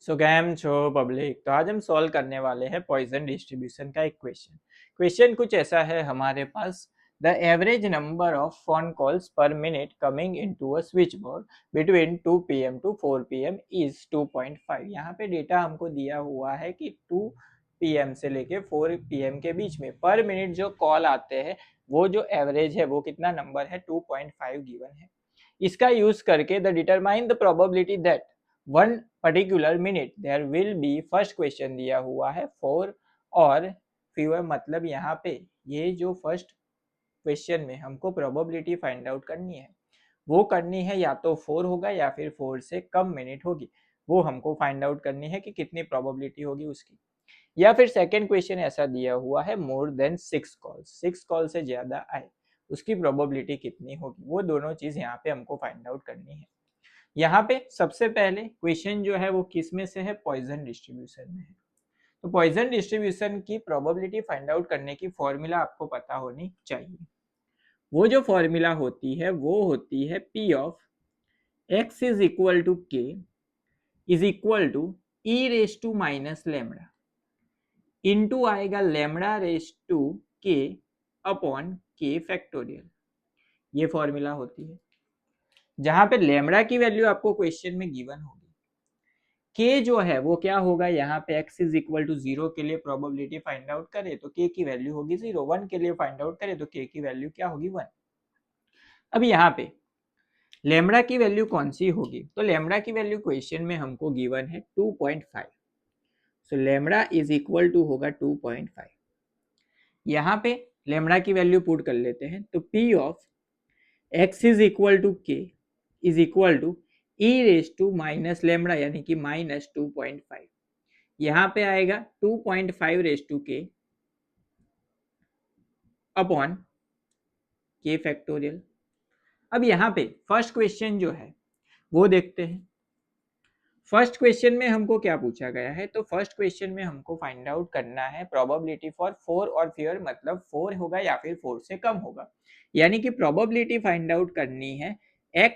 सो cam छो public. तो आज हम सॉल्व करने वाले हैं पॉइजन डिस्ट्रीब्यूशन का एक क्वेश्चन कुछ ऐसा है हमारे पास। The average number of phone calls per minute coming into a switch board between 2 PM to 4 PM is 2.5। यहाँ पे डेटा हमको दिया हुआ है कि 2 PM से लेके 4 PM के बीच में पर मिनट जो कॉल आते हैं वो जो एवरेज है वो कितना नंबर है 2.5 गिवन है। इसका यूज करके the determine the probability that one particular minute there will be, first question दिया हुआ है 4 और फ्यूअर, मतलब यहाँ पे ये जो फर्स्ट क्वेश्चन में हमको प्रोबेबिलिटी फाइंड आउट करनी है वो करनी है या तो 4 होगा या फिर 4 से कम मिनट होगी, वो हमको फाइंड आउट करनी है कि कितनी प्रोबेबिलिटी होगी उसकी। या फिर सेकेंड क्वेश्चन ऐसा दिया हुआ है मोर देन 6 कॉल से ज्यादा आए उसकी प्रोबेबिलिटी कितनी होगी, वो दोनों चीज यहाँ पे हमको फाइंड आउट करनी है। यहाँ पे सबसे पहले क्वेश्चन जो है वो किस में से है, पॉइजन डिस्ट्रीब्यूशन में है। तो पॉइजन डिस्ट्रीब्यूशन की प्रोबेबिलिटी फाइंड आउट करने की फॉर्मूला आपको पता होनी चाहिए। वो जो फॉर्मूला होती है वो होती है P of x is equal to k is equal to e raise to minus lambda into आएगा lambda raise to k upon k factorial. ये फॉर्मूला होती है जहां पे लेमड़ा की वैल्यू आपको क्वेश्चन में गिवन होगी। के जो है वो क्या होगा, यहाँ पे x इज इक्वल टू 0 के लिए प्रोबेबिलिटी फाइंड आउट करे तो k की वैल्यू होगी 0, 1 के लिए फाइंड आउट करे तो k की वैल्यू क्या होगी 1। अब यहाँ पे लेमड़ा की वैल्यू कौन सी होगी, तो लेमड़ा की वैल्यू क्वेश्चन में हमको गिवन है 2.5। सो लेमड़ा इज इक्वल टू होगा 2.5। यहाँ पे लेमड़ा की वैल्यू पुट कर लेते हैं तो p of x is equal to k is equal to e raise to minus lambda यानी कि माइनस 2.5। यहाँ पे आएगा 2.5 raise to k upon k factorial. अब यहाँ पे फर्स्ट क्वेश्चन जो है वो देखते हैं। फर्स्ट क्वेश्चन में हमको क्या पूछा गया है, तो फर्स्ट क्वेश्चन में हमको फाइंड आउट करना है प्रोबेबिलिटी फॉर 4 और फियर, मतलब 4 होगा या फिर 4 से कम होगा, यानी कि प्रोबेबिलिटी फाइंड आउट करनी है x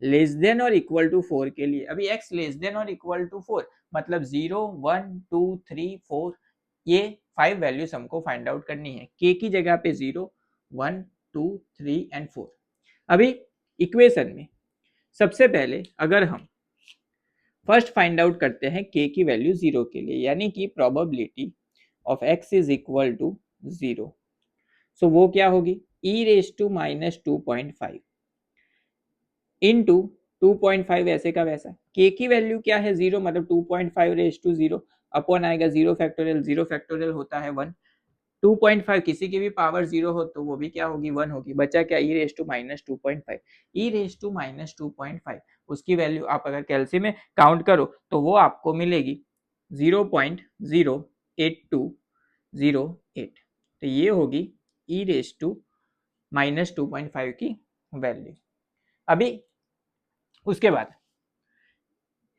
लेस देन और इक्वल टू 4 के लिए। अभी x लेस देन और इक्वल टू 4 मतलब 0 1 2 3 4, ये 5 वैल्यूज हमको फाइंड आउट करनी है। k की जगह पे 0 1 2 3 एंड 4। अभी इक्वेशन में सबसे पहले अगर हम फर्स्ट फाइंड आउट करते हैं k की वैल्यू 0 के लिए, यानी कि probability of x is equal to 0। So वो क्या होगी e raise to minus 2.5 into 2.5 ऐसे का वैसा। k की वैल्यू क्या है 0, मतलब 2.5 रेस टू 0 अपॉन आएगा 0 फैक्टोरियल, 0 फैक्टोरियल होता है 1। 2.5 किसी की भी पावर 0 हो तो वो भी क्या होगी 1 होगी। बचा क्या e raise to minus 2.5। E raise to minus 2.5 उसकी वैल्यू आप अगर कैलसी में काउंट करो तो वो आपको मिलेगी 0.08208। तो ये होगी ई रेस टू माइनस 2.5 की वैल्यू। अभी उसके बाद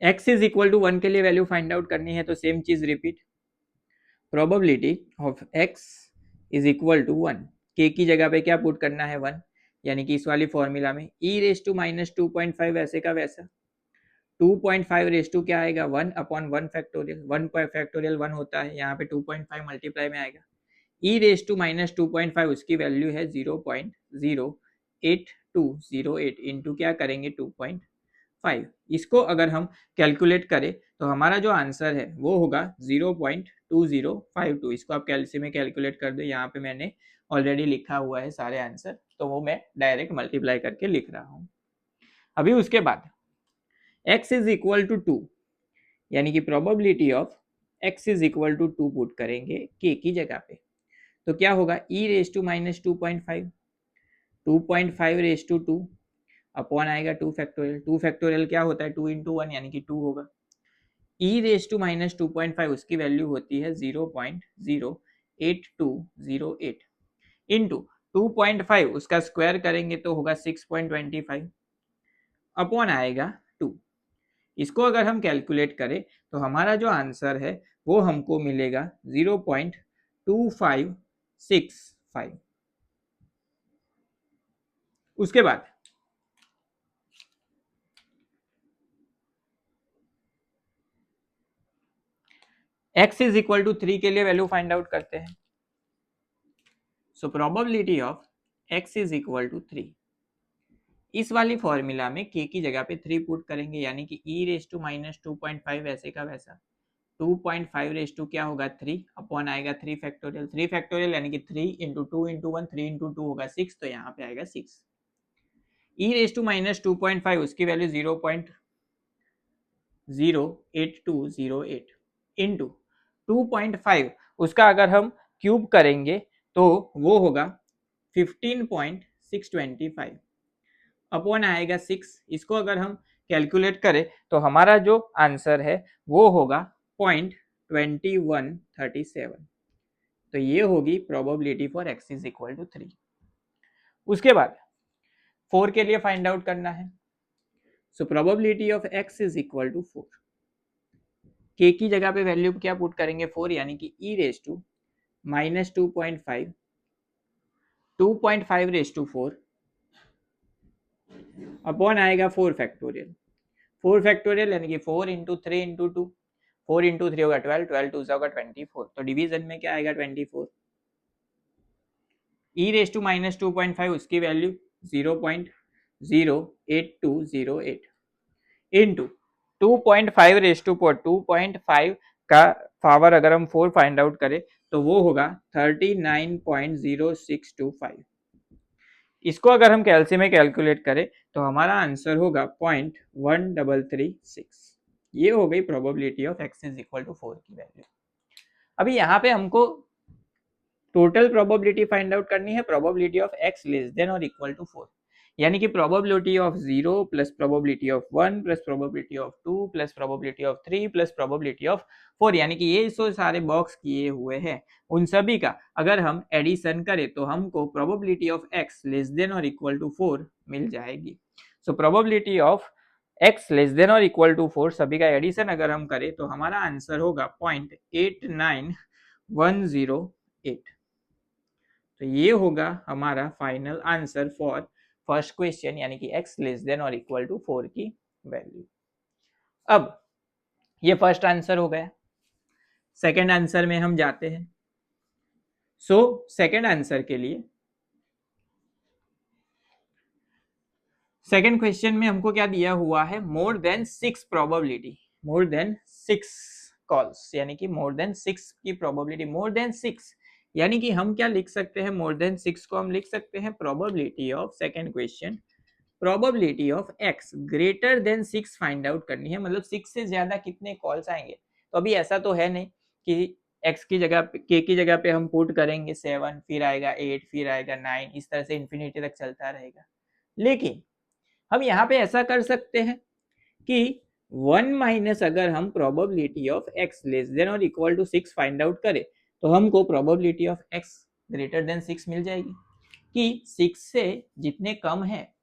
x इज इक्वल टू 1 के लिए वैल्यू फाइंड आउट करनी है तो सेम चीज repeat. Probability of x is equal to 1, k की जगह पे क्या पुट करना है 1, यानी कि इस वाली फॉर्मूला में e रेस टू माइनस 2.5 ऐसे का वैसा। 2.5 रेस टू क्या आएगा 1 अपॉन 1 फैक्टोरियल, 1 फैक्टोरियल 1 होता है, यहाँ पे 2.5 मल्टीप्लाई में आएगा। e रेस टू माइनस 2.5 उसकी वैल्यू है 0.08208 इंटू क्या करेंगे 2.5। इसको अगर हम कैलकुलेट करें तो हमारा जो आंसर है वो होगा 0.2052। इसको आप कैलसी में कैलकुलेट कर दो, यहाँ पे मैंने ऑलरेडी लिखा हुआ है सारे आंसर, तो वो मैं डायरेक्ट मल्टीप्लाई करके लिख रहा हूँ। अभी उसके बाद x इज इक्वल टू 2, यानी कि probability of x is equal to 2 put करेंगे k की जगह पे तो क्या होगा e raise to minus 2.5, 2.5 raise to 2 upon आएगा 2 फैक्टोरियल। 2 फैक्टोरियल क्या होता है 2 इंटू 1 यानी कि 2 होगा। e रेस टू माइनस 2.5 उसकी वैल्यू होती है 0.08208 इंटू 2.5 उसका स्क्वायर करेंगे तो होगा 6.25 अपॉन आएगा 2। इसको अगर हम कैलकुलेट करें तो हमारा जो आंसर है वो हमको मिलेगा 0.2565। उसके बाद x इज इक्वल टू 3 के लिए वैल्यू फाइंड आउट करते हैं। So probability of x is equal to 3, इस वाली फॉर्मूला में k की जगह पे 3 पुट करेंगे, यानी कि e रेज टू माइनस 2.5 ऐसे का वैसा 2.5 रेज टू क्या होगा 3 अपॉन आएगा 3 फैक्टोरियल, 3 फैक्टोरियल यानी कि 3 इंटू 2 इंटू 1, 3 इंटू 2 होगा 6, तो यहाँ पे आएगा 6। e रेज टू माइनस 2.5 उसकी वैल्यू 0.08208 इंटू 2.5 उसका अगर हम क्यूब करेंगे तो वो होगा 15.625 अपॉन आएगा 6। इसको अगर हम कैलकुलेट करें तो हमारा जो आंसर है वो होगा 0.2137। तो ये होगी probability for x is equal to 3। उसके बाद 4 के लिए फाइंड आउट करना है। So probability of x is equal to 4, k की जगह पे वैल्यू क्या पुट करेंगे 4, यानी कि e raise to minus 2.5 2.5 raise to 4 upon आएगा 4 फैक्टोरियल, 4 फैक्टोरियल यानी कि 4 इंटू 3 इंटू 2, 4 इंटू 3 होगा 12, 12 टू होगा 24, तो डिवीजन में क्या आएगा 24। e रेज टू माइनस 2.5 उसकी वैल्यू 0.08208 इंटू 2.5 रेज टू 4, 2.5 का पावर अगर हम 4 फाइंड आउट करें तो वो होगा 39.0625। इसको अगर हम कैलसी में कैलकुलेट करें तो हमारा आंसर होगा 0.1336। ये हो गई probability of x is equal to 4 की वैल्यू। अभी यहाँ पे हमको टोटल प्रोबेबिलिटी फाइंड आउट करनी है, probability of x less than और इक्वल टू 4, यानी कि probability of 0 plus probability of 1 plus probability of 2 plus probability of 3 plus probability of 4, यानी कि ये जो सारे बॉक्स किए हुए हैं उन सभी का अगर हम एडिशन करें तो हमको probability of x less than और इक्वल टू 4 मिल जाएगी। So probability of x less than और इक्वल टू 4 सभी का एडिशन अगर हम करें तो हमारा आंसर होगा 0.89108। तो ये होगा हमारा final answer for first question, यानी कि x लेस देन और इक्वल टू 4 की वैल्यू। अब ये फर्स्ट आंसर हो गया। सेकंड आंसर में हम जाते हैं। सो सेकंड आंसर के लिए सेकंड क्वेश्चन में हमको क्या दिया हुआ है, more than 6 probability, more than 6 calls, यानी कि मोर देन 6 की प्रोबेबिलिटी, मोर देन 6 यानी कि हम क्या लिख सकते हैं, मोर देन 6 को हम लिख सकते हैं probability of second question, probability of x greater than 6 find out करनी है, मतलब 6 से ज्यादा कितने कॉल्स आएंगे। तो अभी ऐसा तो है नहीं कि x की जगह पे k की जगह पे हम पुट करेंगे 7 फिर आएगा 8 फिर आएगा 9, इस तरह से इन्फिनिटी तक चलता रहेगा। लेकिन हम यहाँ पे ऐसा कर सकते हैं कि 1 माइनस अगर हम probability of x less than और इक्वल टू 6 फाइंड आउट करें तो हमको probability of x greater than 6 मिल जाएगी, कि 6 से जितने कम है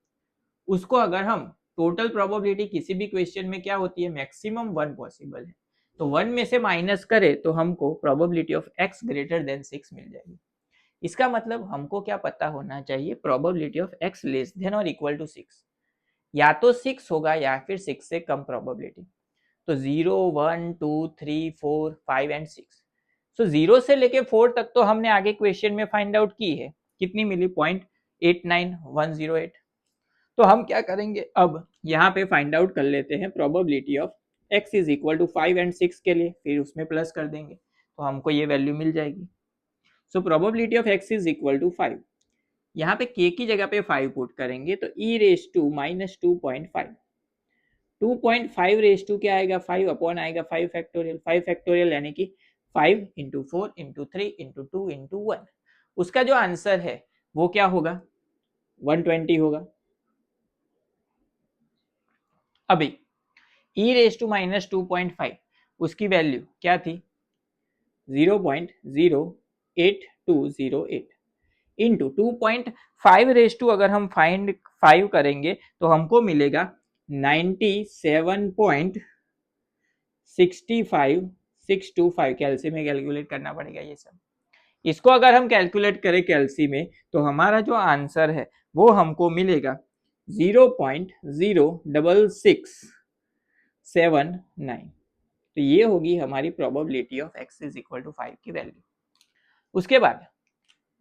उसको अगर हम टोटल प्रोबेबिलिटी किसी भी क्वेश्चन में क्या होती है, मैक्सिमम 1 पॉसिबल है, तो 1 में से माइनस करे तो हमको probability of x greater than 6 मिल जाएगी। इसका मतलब हमको क्या पता होना चाहिए, probability of x less than और इक्वल टू 6, या तो 6 होगा या फिर 6 से कम प्रोबेबिलिटी। तो 0 1 2 3 4 5 एंड 6, सो 0 से लेके 4 तक तो हमने आगे क्वेश्चन में फाइंड आउट की है, कितनी मिली 0.89108। तो हम क्या करेंगे, अब यहाँ पे फाइंड आउट कर लेते हैं probability of x is equal to 5 and 6 के लिए, फिर उसमें प्लस कर देंगे तो हमको ये वैल्यू मिल जाएगी। So probability of x is equal to 5, यहाँ पे k की जगह पे 5 पुट करेंगे तो e raise to minus 2.5, 2.5 raise to क्या आएगा 5 अपॉन आएगा 5 फैक्टोरियल, 5 फैक्टोरियल यानी कि 5 इंटू 4 इंटू 3 इंटू 2 इंटू 1, उसका जो आंसर है वो क्या होगा 120 होगा। अभी e रेज टू माइनस 2.5 उसकी वैल्यू क्या थी 0.08208 इंटू 2.5 रेज टू अगर हम फाइंड 5 करेंगे तो हमको मिलेगा 97.65625, कैलसी में कैलकुलेट करना पड़ेगा ये सब। इसको अगर हम कैलकुलेट करें कैलसी में तो हमारा जो आंसर है वो हमको मिलेगा 0.06679। तो ये होगी हमारी probability of x is equal to 5 की वैल्यू। उसके बाद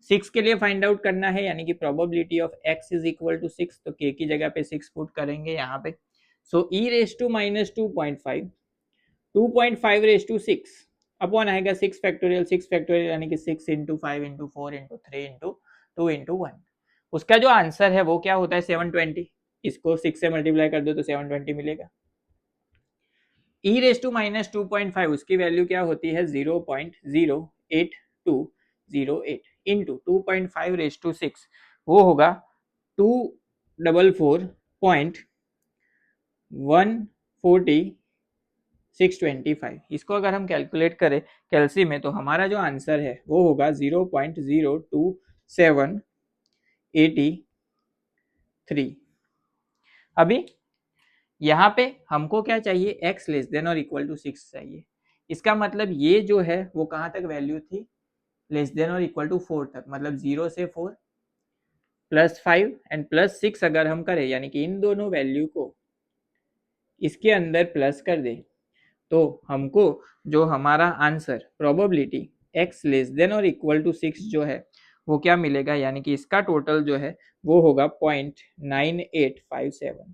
6 के लिए फाइंड आउट करना है, यानी कि probability of x is equal to 6, तो k की जगह पे 6 पुट करेंगे यहाँ पे। So e raise to minus 2.5, 2.5 raise to 6 upon आएगा 6 फैक्टोरियल, 6 फैक्टोरियल यानी कि 6 into 5 into 4 into 3 into 2 into 1। उसका जो आंसर है वो क्या होता है 720, इसको 6 से मल्टीप्लाई कर दो तो 720 मिलेगा। e रेस टू माइनस 2.5 उसकी वैल्यू क्या होती है 0.08208 इंटू 2.5 रेस टू 6 वो होगा 244.140,625। इसको अगर हम कैलकुलेट करें कैलसी में तो हमारा जो आंसर है वो होगा 0.02783। अभी यहाँ पे हमको क्या चाहिए x लेस देन और इक्वल टू 6 चाहिए। इसका मतलब ये जो है वो कहाँ तक वैल्यू थी, लेस देन और इक्वल टू 4 तक, मतलब 0 से 4 प्लस 5 एंड प्लस 6 अगर हम करें, यानी कि इन दोनों वैल्यू को इसके अंदर प्लस कर दे तो हमको जो हमारा answer probability x less than और इक्वल टू 6 जो है वो क्या मिलेगा, यानी कि इसका टोटल जो है वो होगा 0.9857।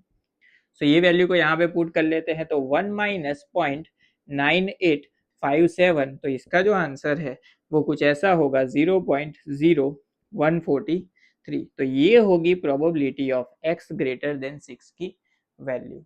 सो ये वैल्यू को यहाँ पे पुट कर लेते हैं तो 1 माइनस 0.9857, तो इसका जो आंसर है वो कुछ ऐसा होगा 0.0143। तो ये होगी probability of x greater than 6 की वैल्यू।